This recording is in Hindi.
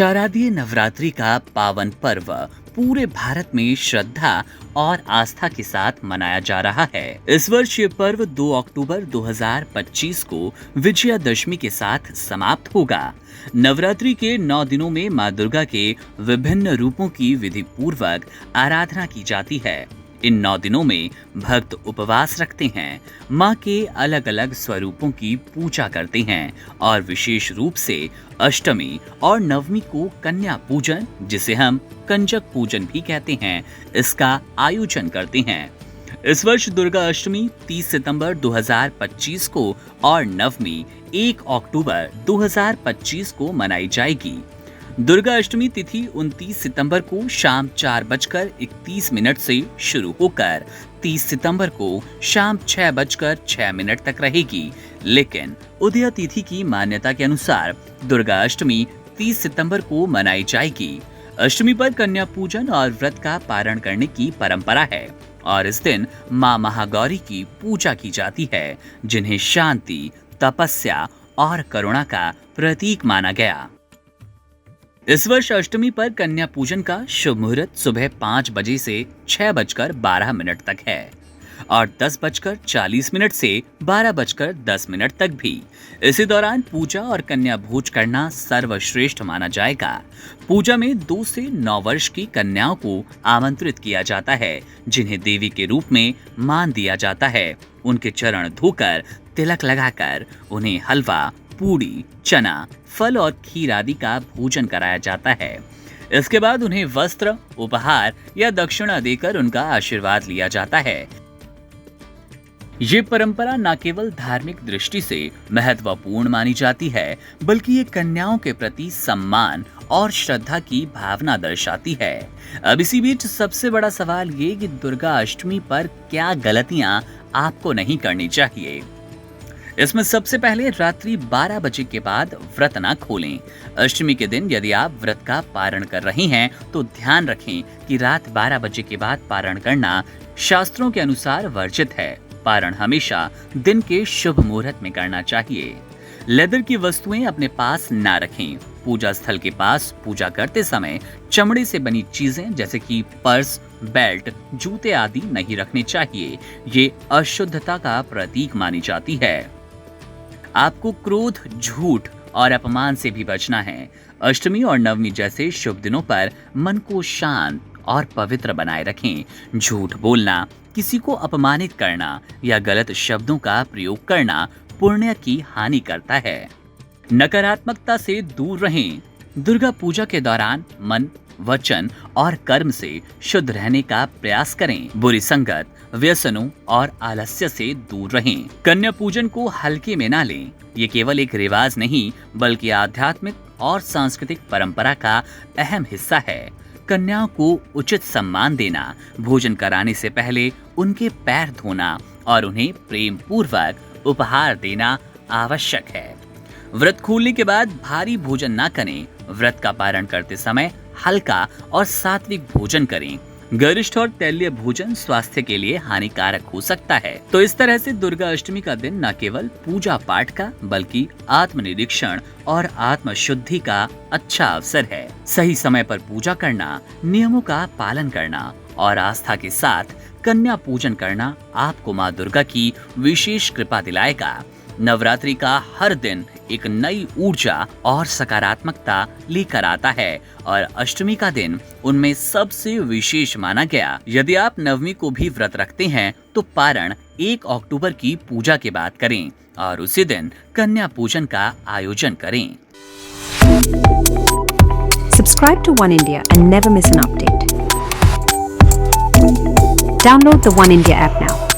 शारदीय नवरात्रि का पावन पर्व पूरे भारत में श्रद्धा और आस्था के साथ मनाया जा रहा है। इस वर्ष ये पर्व 2 अक्टूबर 2025 को विजयादशमी के साथ समाप्त होगा। नवरात्रि के 9 दिनों में मां दुर्गा के विभिन्न रूपों की विधि पूर्वक आराधना की जाती है। इन 9 दिनों में भक्त उपवास रखते हैं, मां के अलग अलग स्वरूपों की पूजा करते हैं और विशेष रूप से अष्टमी और नवमी को कन्या पूजन, जिसे हम कंजक पूजन भी कहते हैं, इसका आयोजन करते हैं। इस वर्ष दुर्गा अष्टमी 30 सितंबर 2025 को और नवमी 1 अक्टूबर 2025 को मनाई जाएगी। दुर्गा अष्टमी तिथि 29 सितंबर को शाम 4:31 से शुरू होकर 30 सितंबर को शाम 6:06 तक रहेगी। लेकिन उदय तिथि की मान्यता के अनुसार दुर्गा अष्टमी 30 सितंबर को मनाई जाएगी। अष्टमी पर कन्या पूजन और व्रत का पारण करने की परंपरा है और इस दिन मां महागौरी की पूजा की जाती है, जिन्हें शांति, तपस्या और करुणा का प्रतीक माना गया। इस वर्ष अष्टमी पर कन्या पूजन का शुभ मुहूर्त सुबह 5 बजे से 6:12 तक है और 10:40 से 12:10 तक भी। इसी दौरान पूजा और कन्या भोज करना सर्वश्रेष्ठ माना जाएगा। पूजा में 2 से 9 वर्ष की कन्याओं को आमंत्रित किया जाता है, जिन्हें देवी के रूप में मान दिया जाता है। उनके चरण धोकर, तिलक लगाकर उन्हें हलवा, पूड़ी, चना, फल और खीर आदि का भोजन कराया जाता है। इसके बाद उन्हें वस्त्र, उपहार या दक्षिणा देकर उनका आशीर्वाद लिया जाता है। ये परंपरा न केवल धार्मिक दृष्टि से महत्वपूर्ण मानी जाती है, बल्कि ये कन्याओं के प्रति सम्मान और श्रद्धा की भावना दर्शाती है। अब इसी बीच सबसे बड़ा सवाल ये कि दुर्गा अष्टमी पर क्या गलतियां आपको नहीं करनी चाहिए। इसमें सबसे पहले रात्रि 12 बजे के बाद व्रत न खोलें। अष्टमी के दिन यदि आप व्रत का पारण कर रहे हैं तो ध्यान रखें कि रात 12 बजे के बाद पारण करना शास्त्रों के अनुसार वर्जित है। पारण हमेशा दिन के शुभ मुहूर्त में करना चाहिए। लेदर की वस्तुएं अपने पास ना रखें। पूजा स्थल के पास पूजा करते समय चमड़े से बनी चीजें जैसे कि पर्स, बेल्ट, जूते आदि नहीं रखने चाहिए। ये अशुद्धता का प्रतीक मानी जाती है। आपको क्रोध, झूठ और अपमान से भी बचना है। अष्टमी और नवमी जैसे शुभ दिनों पर मन को शांत और पवित्र बनाए रखें। झूठ बोलना, किसी को अपमानित करना या गलत शब्दों का प्रयोग करना पुण्य की हानि करता है। नकारात्मकता से दूर रहें। दुर्गा पूजा के दौरान मन, वचन और कर्म से शुद्ध रहने का प्रयास करें। बुरी संगत, व्यसनों और आलस्य से दूर रहें। कन्या पूजन को हल्के में ना लें। ये केवल एक रिवाज नहीं, बल्कि आध्यात्मिक और सांस्कृतिक परंपरा का अहम हिस्सा है। कन्याओं को उचित सम्मान देना, भोजन कराने से पहले उनके पैर धोना और उन्हें प्रेम पूर्वक उपहार देना आवश्यक है। व्रत खोलने के बाद भारी भोजन ना करें। व्रत का पारण करते समय हल्का और सात्विक भोजन करें। गरिष्ठ और तैलीय भोजन स्वास्थ्य के लिए हानिकारक हो सकता है। तो इस तरह से दुर्गा अष्टमी का दिन न केवल पूजा पाठ का, बल्कि आत्मनिरीक्षण और आत्म शुद्धि का अच्छा अवसर है। सही समय पर पूजा करना, नियमों का पालन करना और आस्था के साथ कन्या पूजन करना आपको माँ दुर्गा की विशेष कृपा दिलाएगा। नवरात्रि का हर दिन एक नई ऊर्जा और सकारात्मकता लेकर आता है और अष्टमी का दिन उनमें सबसे विशेष माना गया। यदि आप नवमी को भी व्रत रखते हैं तो पारण 1 अक्टूबर की पूजा के बाद करें और उसी दिन कन्या पूजन का आयोजन करें। Subscribe to One India and never miss an update. Download the One India app now.